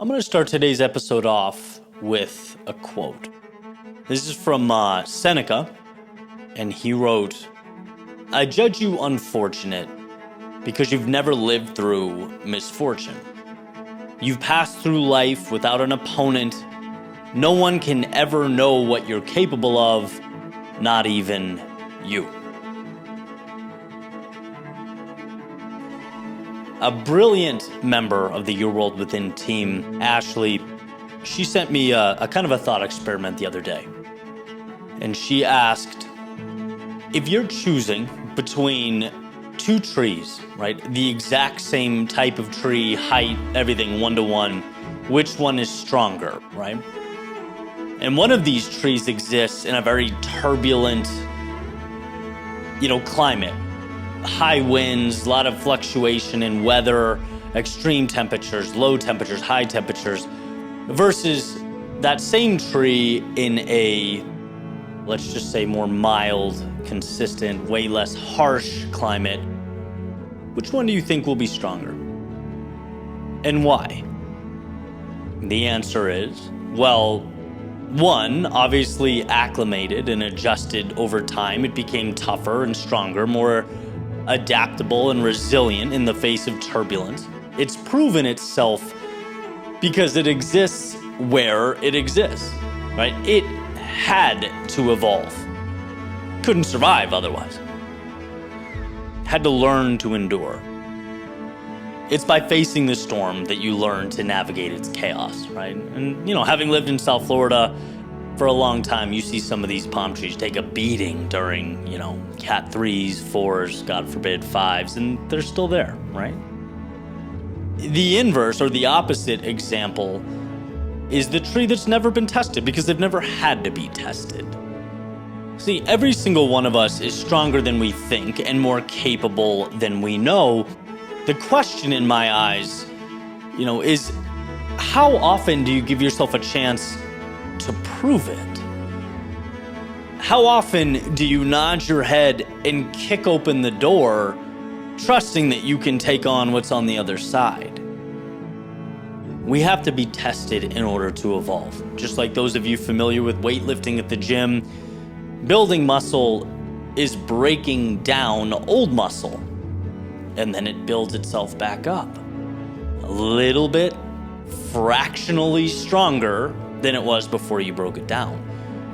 I'm going to start today's episode off with a quote. This is from Seneca, and he wrote, "I judge you unfortunate because you've never lived through misfortune. You've passed through life without an opponent. No one can ever know what you're capable of, not even you." A brilliant member of the Your World Within team, Ashley, she sent me a kind of a thought experiment the other day. And she asked, if you're choosing between two trees, right, the exact same type of tree, height, everything 1-to-1, which one is stronger, right? And one of these trees exists in a very turbulent, climate. High winds, a lot of fluctuation in weather, extreme temperatures, low temperatures, high temperatures, versus that same tree in a, let's just say, more mild, consistent, way less harsh climate. Which one do you think will be stronger? And why? The answer is, well, one, obviously acclimated and adjusted over time. It became tougher and stronger, more adaptable and resilient in the face of turbulence. It's proven itself because it exists where it exists, right? It had to evolve. Couldn't survive otherwise. Had to learn to endure. It's by facing the storm that you learn to navigate its chaos, right? And, having lived in South Florida for a long time, you see some of these palm trees take a beating during, Cat 3s, 4s, God forbid, 5s, and they're still there, right? The inverse, or the opposite example, is the tree that's never been tested because they've never had to be tested. See, every single one of us is stronger than we think and more capable than we know. The question in my eyes, is how often do you give yourself a chance to prove it? How often do you nod your head and kick open the door, trusting that you can take on what's on the other side? We have to be tested in order to evolve. Just like those of you familiar with weightlifting at the gym, building muscle is breaking down old muscle, and then it builds itself back up. A little bit fractionally stronger than it was before you broke it down,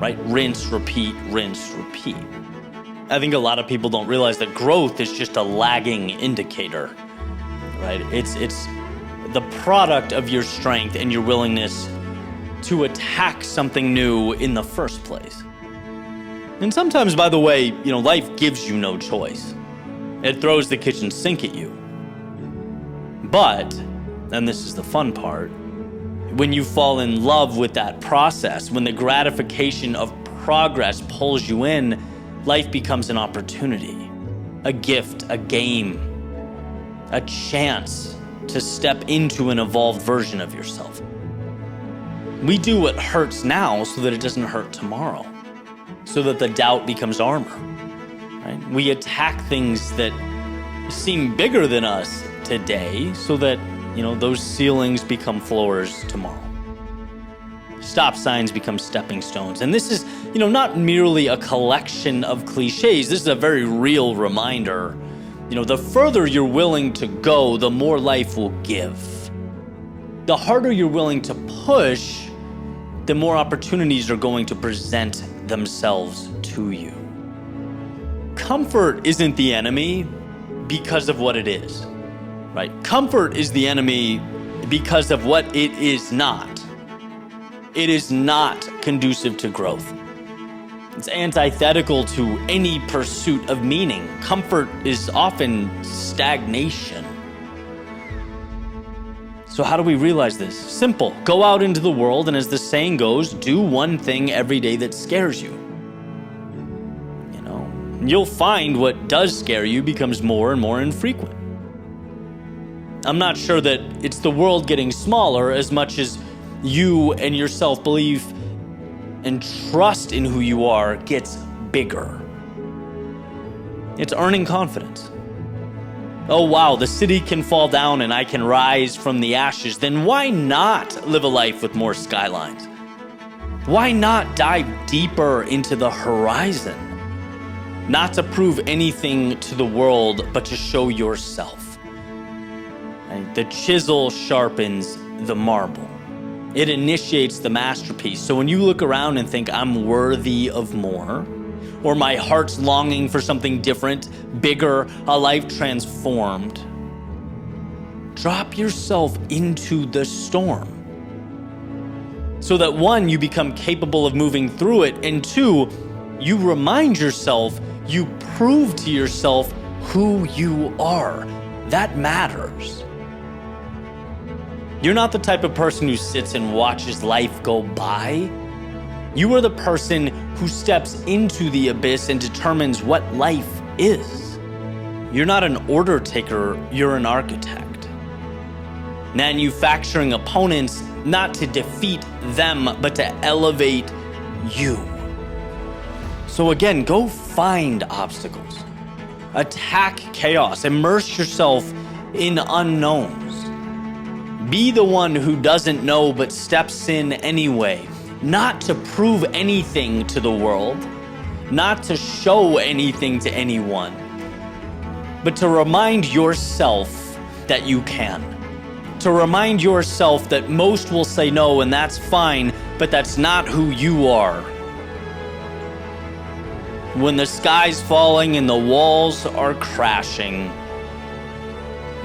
right? Rinse, repeat, rinse, repeat. I think a lot of people don't realize that growth is just a lagging indicator, right? It's the product of your strength and your willingness to attack something new in the first place. And sometimes, by the way, life gives you no choice. It throws the kitchen sink at you. But, and this is the fun part, when you fall in love with that process, when the gratification of progress pulls you in, life becomes an opportunity, a gift, a game, a chance to step into an evolved version of yourself. We do what hurts now so that it doesn't hurt tomorrow, so that the doubt becomes armor, right? We attack things that seem bigger than us today so that those ceilings become floors tomorrow. Stop signs become stepping stones. And this is, not merely a collection of cliches. This is a very real reminder. The further you're willing to go, the more life will give. The harder you're willing to push, the more opportunities are going to present themselves to you. Comfort isn't the enemy because of what it is. Right? Comfort is the enemy because of what it is not. It is not conducive to growth. It's antithetical to any pursuit of meaning. Comfort is often stagnation. So how do we realize this? Simple. Go out into the world and, as the saying goes, do one thing every day that scares you. You'll find what does scare you becomes more and more infrequent. I'm not sure that it's the world getting smaller as much as you and your self-belief and trust in who you are gets bigger. It's earning confidence. oh wow, the city can fall down and I can rise from the ashes, then why not live a life with more skylines? Why not dive deeper into the horizon? Not to prove anything to the world, but to show yourself. Right? The chisel sharpens the marble. It initiates the masterpiece. So when you look around and think, I'm worthy of more, or my heart's longing for something different, bigger, a life transformed, drop yourself into the storm. So that one, you become capable of moving through it, and two, you remind yourself, you prove to yourself who you are. That matters. You're not the type of person who sits and watches life go by. You are the person who steps into the abyss and determines what life is. You're not an order taker, you're an architect. Manufacturing opponents not to defeat them, but to elevate you. So again, go find obstacles. Attack chaos. Immerse yourself in unknowns. Be the one who doesn't know but steps in anyway. Not to prove anything to the world, not to show anything to anyone, but to remind yourself that you can. To remind yourself that most will say no, and that's fine, but that's not who you are. When the sky's falling and the walls are crashing,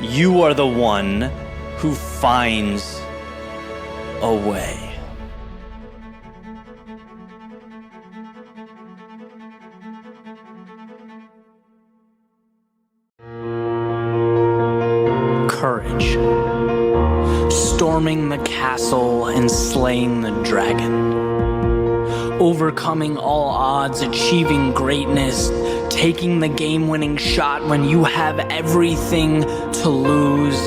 you are the one who finds a way. Courage. Storming the castle and slaying the dragon. Overcoming all odds, achieving greatness, taking the game-winning shot when you have everything to lose.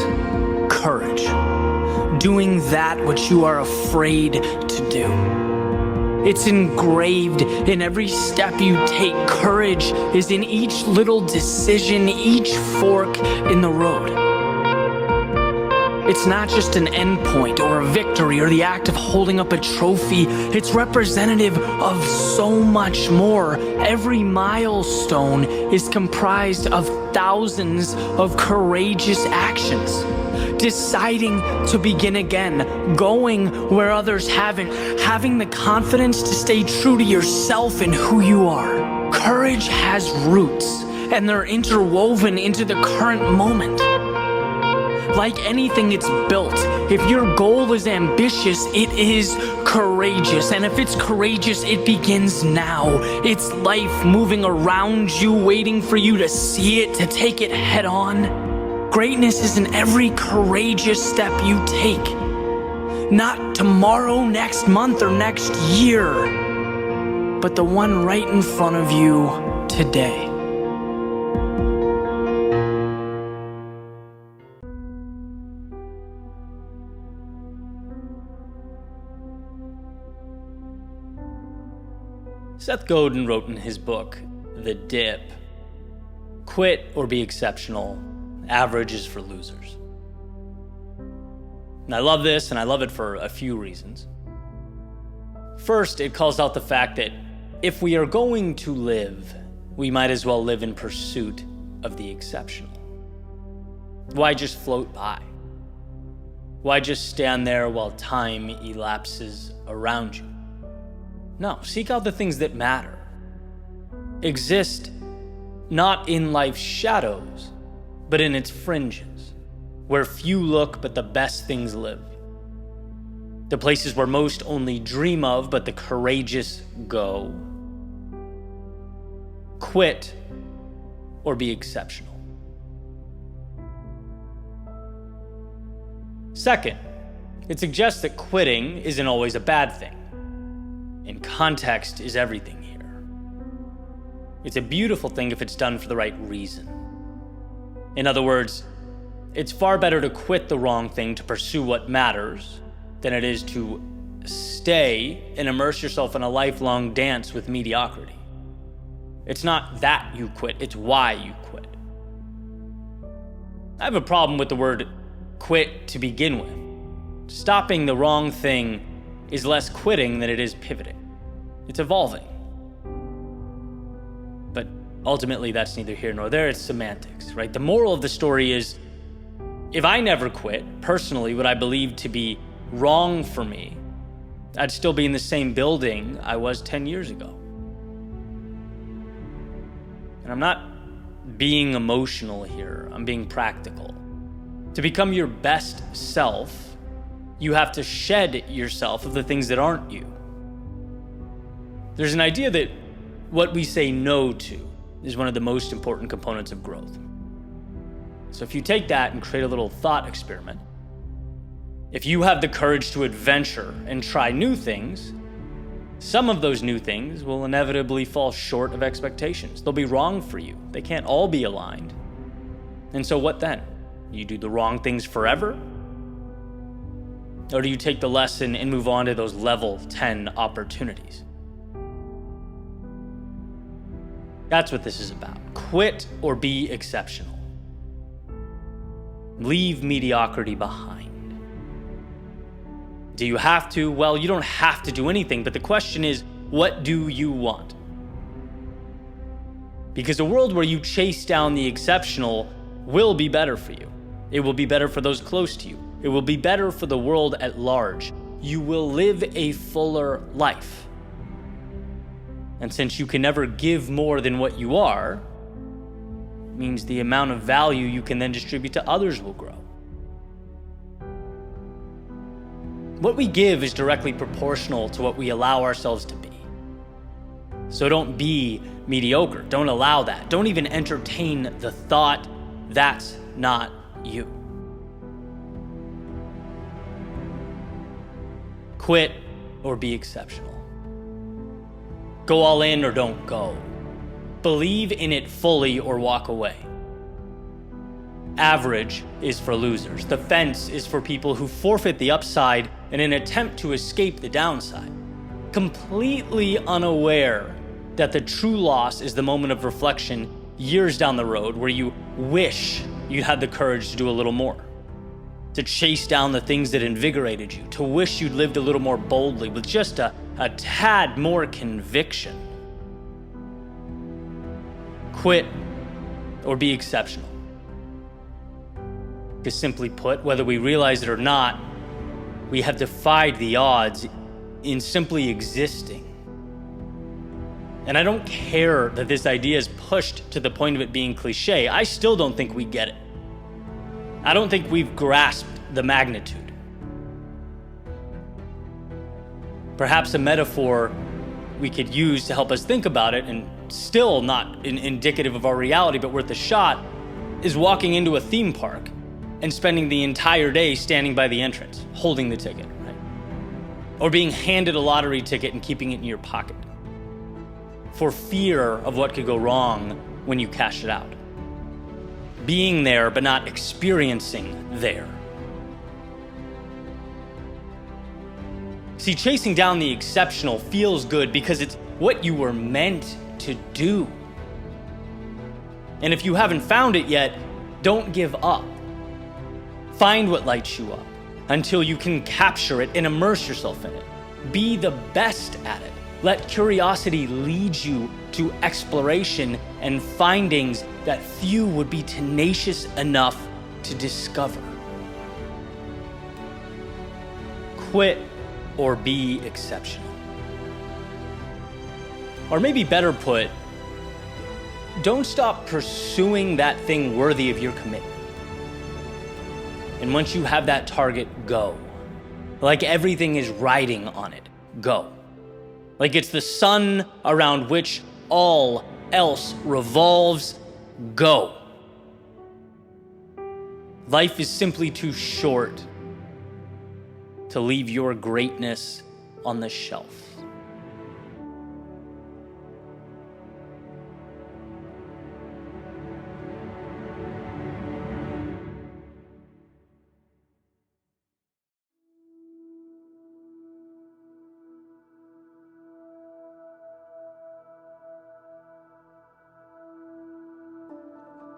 Courage. Doing that which you are afraid to do. It's engraved in every step you take. Courage is in each little decision, each fork in the road. It's not just an endpoint or a victory or the act of holding up a trophy. It's representative of so much more. Every milestone is comprised of thousands of courageous actions. Deciding to begin again, going where others haven't, having the confidence to stay true to yourself and who you are. Courage has roots, and they're interwoven into the current moment. Like anything, it's built. If your goal is ambitious, it is courageous. And if it's courageous, it begins now. It's life moving around you, waiting for you to see it, to take it head on. Greatness is in every courageous step you take. Not tomorrow, next month, or next year, but the one right in front of you today. Seth Godin wrote in his book, The Dip, quit or be exceptional, average is for losers. And I love this, and I love it for a few reasons. First, it calls out the fact that if we are going to live, we might as well live in pursuit of the exceptional. Why just float by? Why just stand there while time elapses around you? No, seek out the things that matter. Exist not in life's shadows, but in its fringes, where few look but the best things live. The places where most only dream of but the courageous go. Quit or be exceptional. Second, it suggests that quitting isn't always a bad thing. And context is everything here. It's a beautiful thing if it's done for the right reason. In other words, it's far better to quit the wrong thing to pursue what matters than it is to stay and immerse yourself in a lifelong dance with mediocrity. It's not that you quit, it's why you quit. I have a problem with the word quit to begin with. Stopping the wrong thing is less quitting than it is pivoting. It's evolving. But ultimately, that's neither here nor there. It's semantics, right? The moral of the story is, if I never quit, personally, what I believe to be wrong for me, I'd still be in the same building I was 10 years ago. And I'm not being emotional here, I'm being practical. To become your best self, you have to shed yourself of the things that aren't you. There's an idea that what we say no to is one of the most important components of growth. So if you take that and create a little thought experiment, if you have the courage to adventure and try new things, some of those new things will inevitably fall short of expectations. They'll be wrong for you. They can't all be aligned. And so what then? You do the wrong things forever? Or do you take the lesson and move on to those level 10 opportunities? That's what this is about. Quit or be exceptional. Leave mediocrity behind. Do you have to? Well, you don't have to do anything, but the question is, what do you want? Because a world where you chase down the exceptional will be better for you. It will be better for those close to you. It will be better for the world at large. You will live a fuller life. And since you can never give more than what you are, it means the amount of value you can then distribute to others will grow. What we give is directly proportional to what we allow ourselves to be. So don't be mediocre. Don't allow that. Don't even entertain the thought that's not you. Quit or be exceptional. Go all in or don't go. Believe in it fully or walk away. Average is for losers. The fence is for people who forfeit the upside in an attempt to escape the downside, completely unaware that the true loss is the moment of reflection years down the road where you wish you had the courage to do a little more, to chase down the things that invigorated you, to wish you'd lived a little more boldly with just a tad more conviction. Quit or be exceptional. Because simply put, whether we realize it or not, we have defied the odds in simply existing. And I don't care that this idea is pushed to the point of it being cliche. I still don't think we get it. I don't think we've grasped the magnitude. Perhaps a metaphor we could use to help us think about it, and still not indicative of our reality, but worth a shot, is walking into a theme park and spending the entire day standing by the entrance, holding the ticket, right? Or being handed a lottery ticket and keeping it in your pocket, for fear of what could go wrong when you cash it out. Being there, but not experiencing there. See, chasing down the exceptional feels good because it's what you were meant to do. And if you haven't found it yet, don't give up. Find what lights you up until you can capture it and immerse yourself in it. Be the best at it. Let curiosity lead you to exploration and findings that few would be tenacious enough to discover. Quit or be exceptional. Or maybe better put, don't stop pursuing that thing worthy of your commitment. And once you have that target, go. Like everything is riding on it, go. Like it's the sun around which all else revolves, go. Life is simply too short to leave your greatness on the shelf.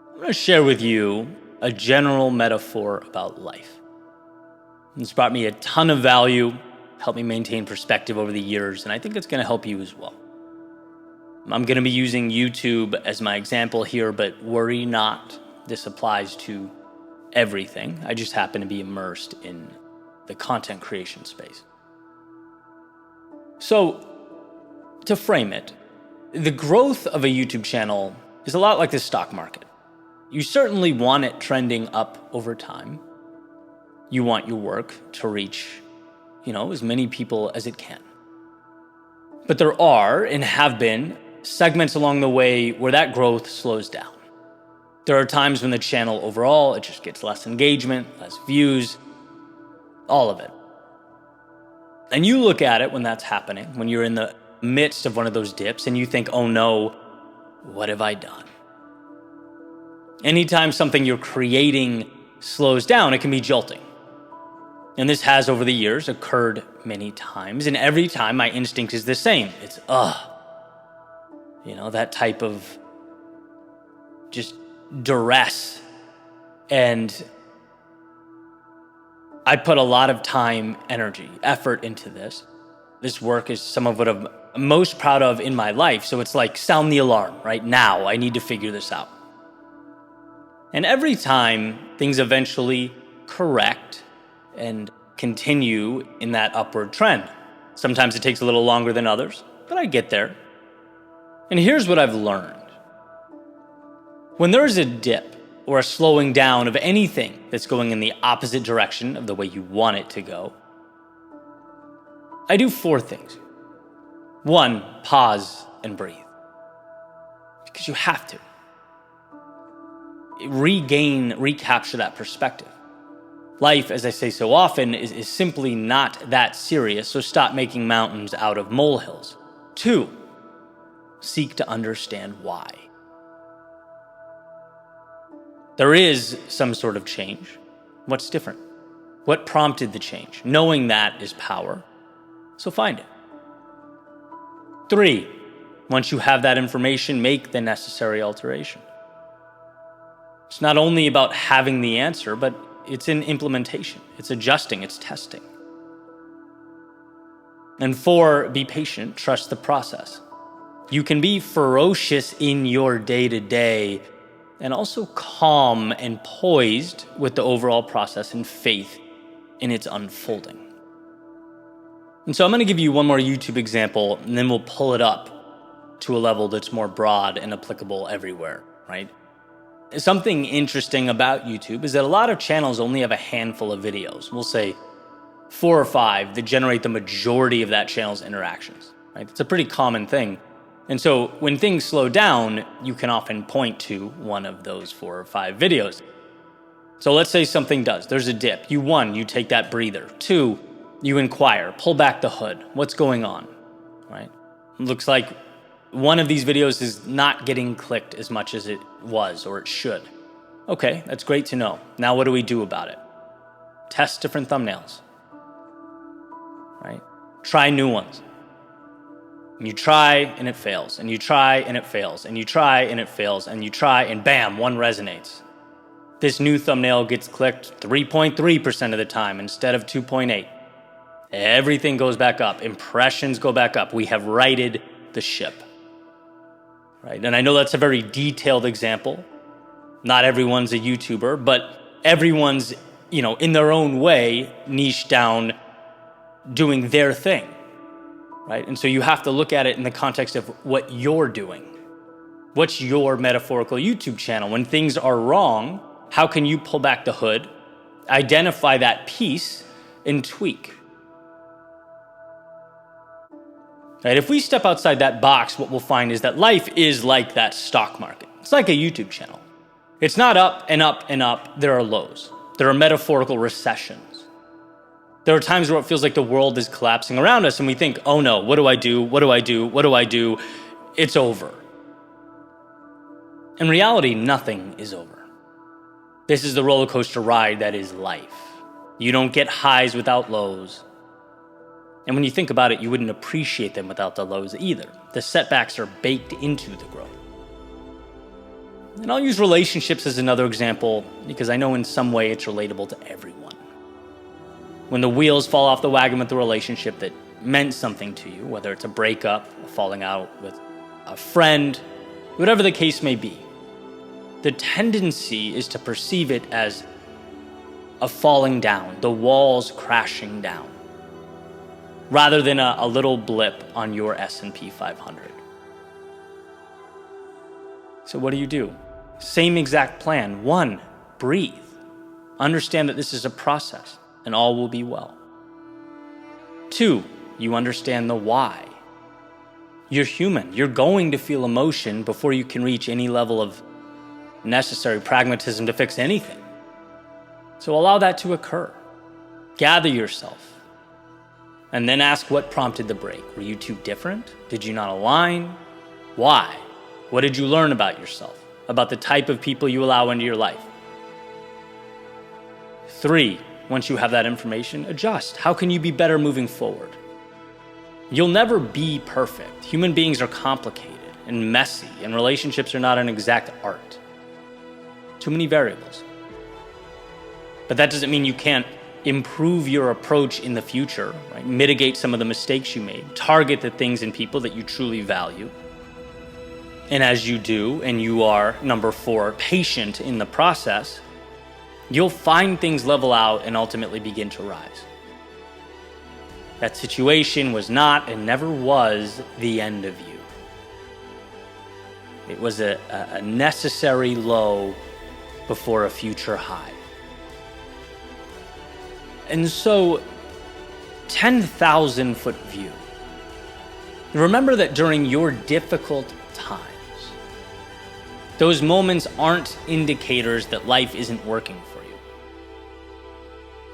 I'm going to share with you a general metaphor about life. It's brought me a ton of value, helped me maintain perspective over the years, and I think it's going to help you as well. I'm going to be using YouTube as my example here, but worry not. This applies to everything. I just happen to be immersed in the content creation space. So, to frame it, the growth of a YouTube channel is a lot like the stock market. You certainly want it trending up over time. You want your work to reach, as many people as it can. But there are, and have been, segments along the way where that growth slows down. There are times when the channel overall, it just gets less engagement, less views, all of it. And you look at it when that's happening, when you're in the midst of one of those dips and you think, oh no, what have I done? Anytime something you're creating slows down, it can be jolting. And this has over the years occurred many times. And every time my instinct is the same. It's, that type of just duress. And I put a lot of time, energy, effort into this. This work is some of what I'm most proud of in my life. So it's like, sound the alarm right now. I need to figure this out. And every time things eventually correct and continue in that upward trend. Sometimes it takes a little longer than others, but I get there. And here's what I've learned. When there is a dip or a slowing down of anything that's going in the opposite direction of the way you want it to go, I do 4 things. 1, pause and breathe. Because you have to. Recapture that perspective. Life, as I say so often, is simply not that serious, so stop making mountains out of molehills. 2, seek to understand why. There is some sort of change. What's different? What prompted the change? Knowing that is power, so find it. 3, once you have that information, make the necessary alteration. It's not only about having the answer, but it's in implementation. It's adjusting, it's testing. And 4, be patient, trust the process. You can be ferocious in your day-to-day and also calm and poised with the overall process and faith in its unfolding. And so I'm going to give you one more YouTube example, and then we'll pull it up to a level that's more broad and applicable everywhere, right? Something interesting about YouTube is that a lot of channels only have a handful of videos. We'll say 4 or 5 that generate the majority of that channel's interactions, right? It's a pretty common thing. And so when things slow down, you can often point to one of those 4 or 5 videos. So let's say something does. There's a dip. You take that breather. 2, you inquire, pull back the hood. What's going on, right? It looks like one of these videos is not getting clicked as much as it was or it should. Okay, that's great to know. Now what do we do about it? Test different thumbnails, right? Try new ones. And you try and it fails, and you try and it fails, and you try and it fails, and you try and bam, one resonates. This new thumbnail gets clicked 3.3% of the time instead of 2.8. Everything goes back up. Impressions go back up. We have righted the ship. Right? And I know that's a very detailed example. Not everyone's a YouTuber, but everyone's, in their own way, niche down, doing their thing. Right? And so you have to look at it in the context of what you're doing. What's your metaphorical YouTube channel? When things are wrong, how can you pull back the hood, identify that piece, and tweak? Right? If we step outside that box, what we'll find is that life is like that stock market. It's like a YouTube channel. It's not up and up and up. There are lows. There are metaphorical recessions. There are times where it feels like the world is collapsing around us and we think, oh no, what do I do? What do I do? What do I do? It's over. In reality, nothing is over. This is the roller coaster ride that is life. You don't get highs without lows. And when you think about it, you wouldn't appreciate them without the lows either. The setbacks are baked into the growth. And I'll use relationships as another example because I know in some way it's relatable to everyone. When the wheels fall off the wagon with the relationship that meant something to you, whether it's a breakup, a falling out with a friend, whatever the case may be, the tendency is to perceive it as a falling down, the walls crashing down, rather than a little blip on your S&P 500. So what do? Same exact plan. 1, breathe. Understand that this is a process and all will be well. 2, you understand the why. You're human. You're going to feel emotion before you can reach any level of necessary pragmatism to fix anything. So allow that to occur. Gather yourself. And then ask what prompted the break. Were you too different? Did you not align? Why? What did you learn about yourself? About the type of people you allow into your life? 3, once you have that information, adjust. How can you be better moving forward? You'll never be perfect. Human beings are complicated and messy, and relationships are not an exact art. Too many variables. But that doesn't mean you can't improve your approach in the future, right? Mitigate some of the mistakes you made. Target the things and people that you truly value. And as you do, and you are, number 4, patient in the process, you'll find things level out and ultimately begin to rise. That situation was not and never was the end of you. It was a necessary low before a future high. And so, 10,000-foot view. Remember that during your difficult times, those moments aren't indicators that life isn't working for you.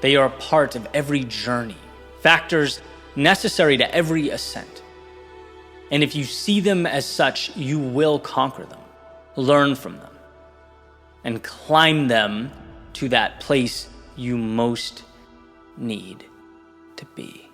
They are a part of every journey, factors necessary to every ascent. And if you see them as such, you will conquer them, learn from them, and climb them to that place you most need to be.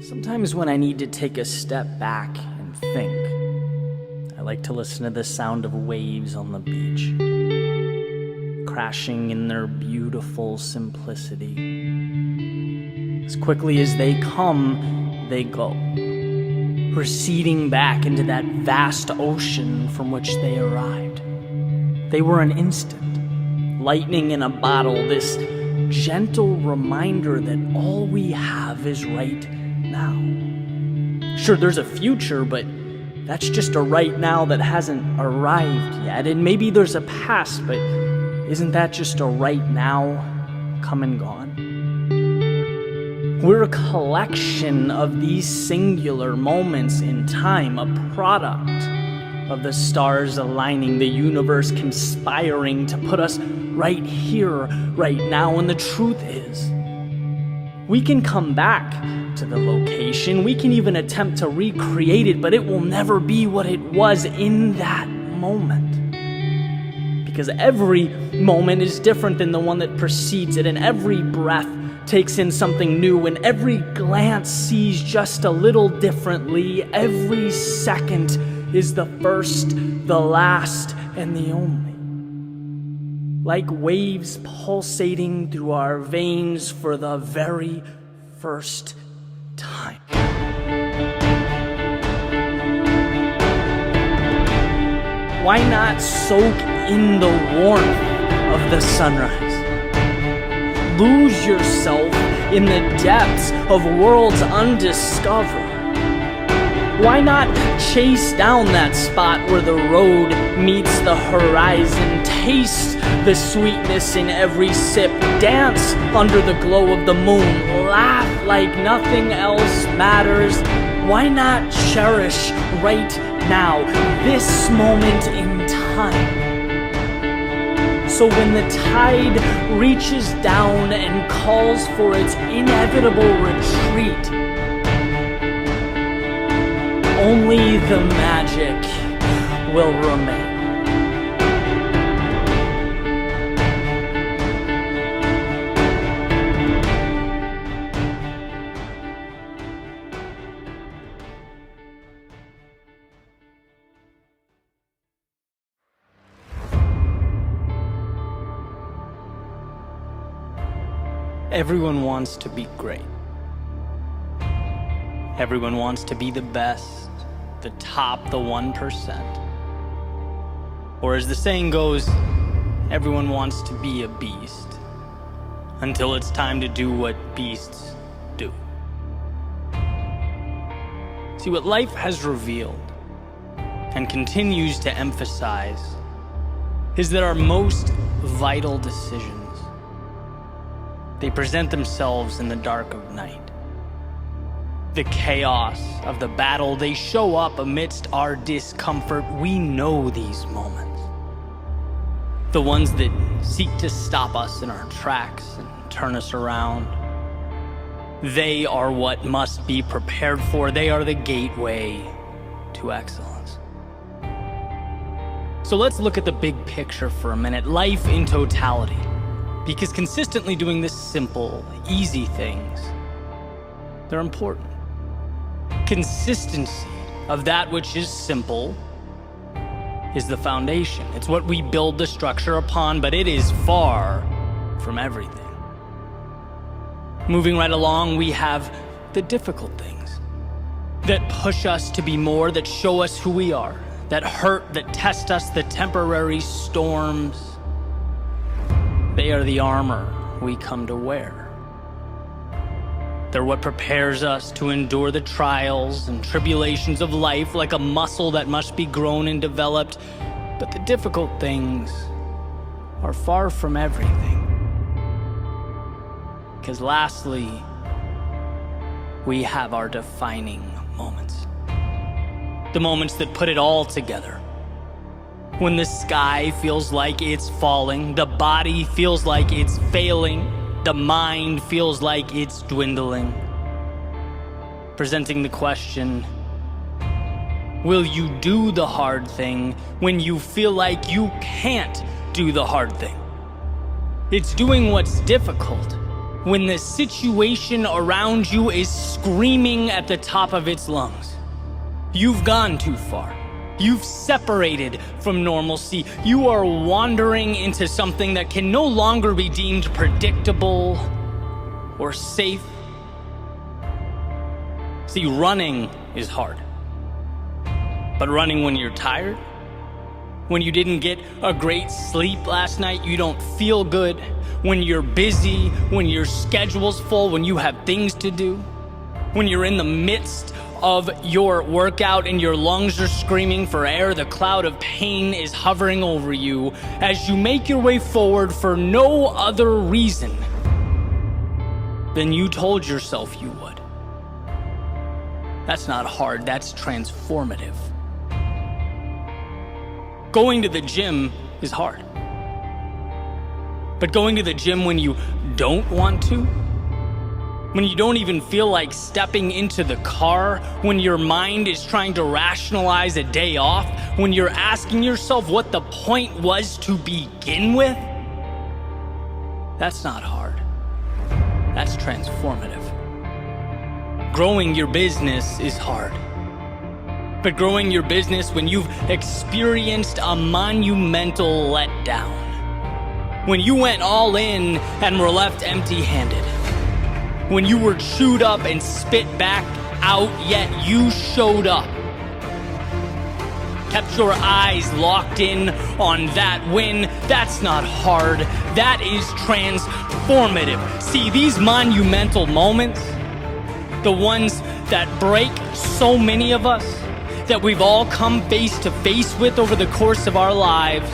Sometimes when I need to take a step back and think, I like to listen to the sound of waves on the beach, crashing in their beautiful simplicity. As quickly as they come, they go, receding back into that vast ocean from which they arrived. They were an instant. Lightning in a bottle, this gentle reminder that all we have is right now. Sure, there's a future, but that's just a right now that hasn't arrived yet. And maybe there's a past, but isn't that just a right now come and gone? We're a collection of these singular moments in time, a product of the stars aligning, the universe conspiring to put us right here, right now. And the truth is, we can come back to the location, we can even attempt to recreate it, but it will never be what it was in that moment. Because every moment is different than the one that precedes it, and every breath takes in something new, and every glance sees just a little differently. Every second is the first, the last, and the only. Like waves pulsating through our veins for the very first time. Why not soak in the warmth of the sunrise? Lose yourself in the depths of worlds undiscovered. Why not chase down that spot where the road meets the horizon? Taste the sweetness in every sip. Dance under the glow of the moon. Laugh like nothing else matters. Why not cherish right now, this moment in time? So when the tide reaches down and calls for its inevitable retreat, only the magic will remain. Everyone wants to be great. Everyone wants to be the best, the top, the 1%. Or as the saying goes, everyone wants to be a beast until it's time to do what beasts do. See, what life has revealed and continues to emphasize is that our most vital decisions, they present themselves in the dark of night. The chaos of the battle, they show up amidst our discomfort. We know these moments. The ones that seek to stop us in our tracks and turn us around. They are what must be prepared for. They are the gateway to excellence. So let's look at the big picture for a minute, life in totality. Because consistently doing the simple, easy things, they're important. Consistency of that which is simple is the foundation. It's what we build the structure upon, but it is far from everything. Moving right along, we have the difficult things that push us to be more, that show us who we are, that hurt, that test us, the temporary storms. They are the armor we come to wear. They're what prepares us to endure the trials and tribulations of life like a muscle that must be grown and developed. But the difficult things are far from everything. Because lastly, we have our defining moments. The moments that put it all together. When the sky feels like it's falling, the body feels like it's failing, the mind feels like it's dwindling. Presenting the question, will you do the hard thing when you feel like you can't do the hard thing? It's doing what's difficult when the situation around you is screaming at the top of its lungs. You've gone too far. You've separated from normalcy. You are wandering into something that can no longer be deemed predictable or safe. See, running is hard. But running when you're tired, when you didn't get a great sleep last night, you don't feel good, when you're busy, when your schedule's full, when you have things to do, when you're in the midst of your workout and your lungs are screaming for air, the cloud of pain is hovering over you as you make your way forward for no other reason than you told yourself you would. That's not hard, that's transformative. Going to the gym is hard. But going to the gym when you don't want to, when you don't even feel like stepping into the car, when your mind is trying to rationalize a day off, when you're asking yourself what the point was to begin with, that's not hard. That's transformative. Growing your business is hard. But growing your business when you've experienced a monumental letdown, when you went all in and were left empty-handed, when you were chewed up and spit back out, yet you showed up. Kept your eyes locked in on that win. That's not hard. That is transformative. See, these monumental moments, the ones that break so many of us, that we've all come face to face with over the course of our lives,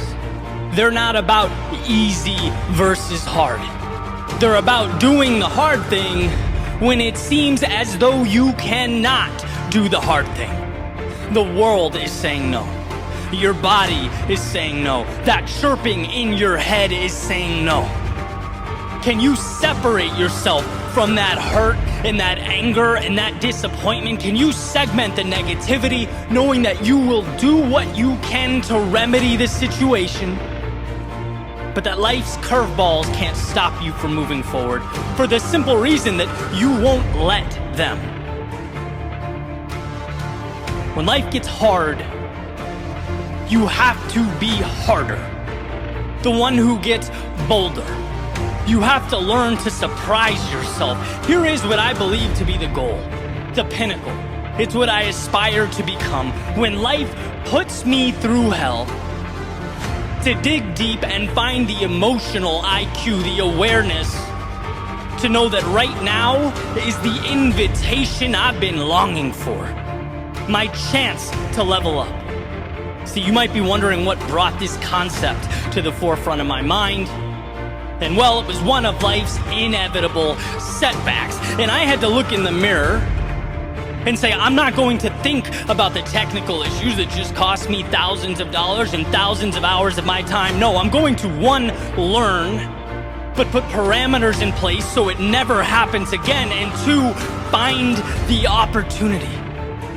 they're not about easy versus hard. They're about doing the hard thing when it seems as though you cannot do the hard thing. The world is saying no. Your body is saying no. That chirping in your head is saying no. Can you separate yourself from that hurt and that anger and that disappointment? Can you segment the negativity, knowing that you will do what you can to remedy the situation? But that life's curveballs can't stop you from moving forward for the simple reason that you won't let them. When life gets hard, you have to be harder. The one who gets bolder. You have to learn to surprise yourself. Here is what I believe to be the goal, the pinnacle. It's what I aspire to become. When life puts me through hell, to dig deep and find the emotional IQ, the awareness, to know that right now is the invitation I've been longing for. My chance to level up. See, you might be wondering what brought this concept to the forefront of my mind. And well, it was one of life's inevitable setbacks. And I had to look in the mirror and say, I'm not going to think about the technical issues that just cost me thousands of dollars and thousands of hours of my time. No, I'm going to, one, learn, but put parameters in place so it never happens again. And two, find the opportunity.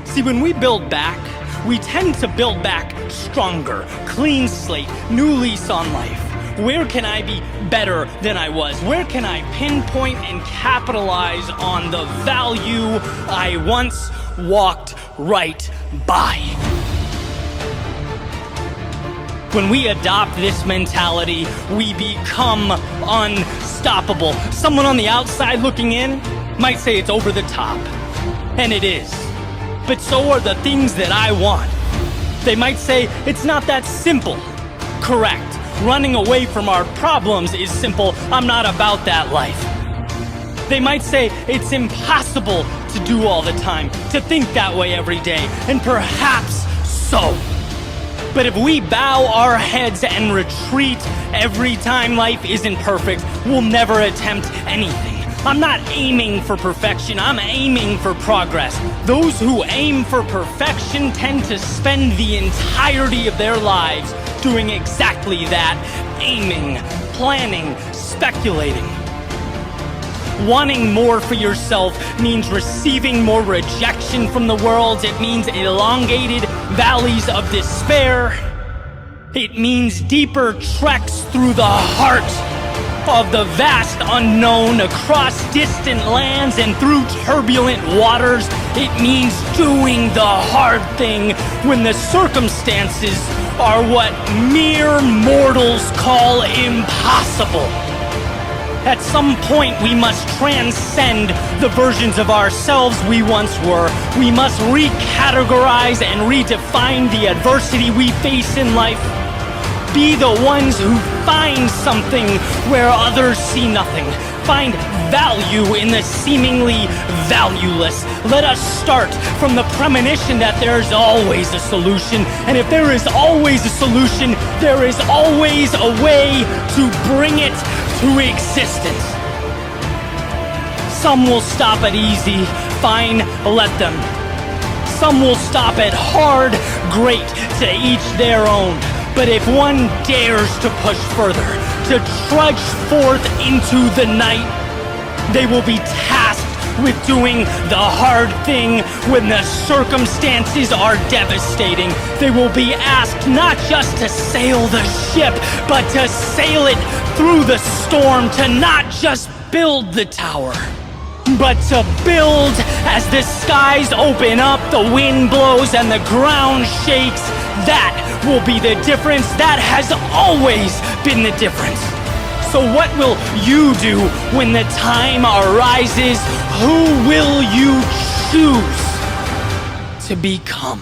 See, when we build back, we tend to build back stronger, clean slate, new lease on life. Where can I be better than I was? Where can I pinpoint and capitalize on the value I once walked right by? When we adopt this mentality, we become unstoppable. Someone on the outside looking in might say it's over the top, and it is. But so are the things that I want. They might say it's not that simple. Correct. Running away from our problems is simple. I'm not about that life. They might say it's impossible to do all the time, to think that way every day, and perhaps so. But if we bow our heads and retreat every time life isn't perfect, we'll never attempt anything. I'm not aiming for perfection, I'm aiming for progress. Those who aim for perfection tend to spend the entirety of their lives doing exactly that, aiming, planning, speculating. Wanting more for yourself means receiving more rejection from the world. It means elongated valleys of despair. It means deeper treks through the heart of the vast unknown, across distant lands and through turbulent waters. It means doing the hard thing when the circumstances are what mere mortals call impossible. At some point, we must transcend the versions of ourselves we once were. We must recategorize and redefine the adversity we face in life. Be the ones who find something where others see nothing. Find value in the seemingly valueless. Let us start from the premonition that there's always a solution. And if there is always a solution, there is always a way to bring it to existence. Some will stop at easy. Fine, let them. Some will stop at hard. Great, to each their own. But if one dares to push further, to trudge forth into the night, they will be tasked with doing the hard thing when the circumstances are devastating. They will be asked not just to sail the ship, but to sail it through the storm, to not just build the tower, but to build as the skies open up, the wind blows, and the ground shakes. That will be the difference. That has always been the difference. So what will you do when the time arises? Who will you choose to become?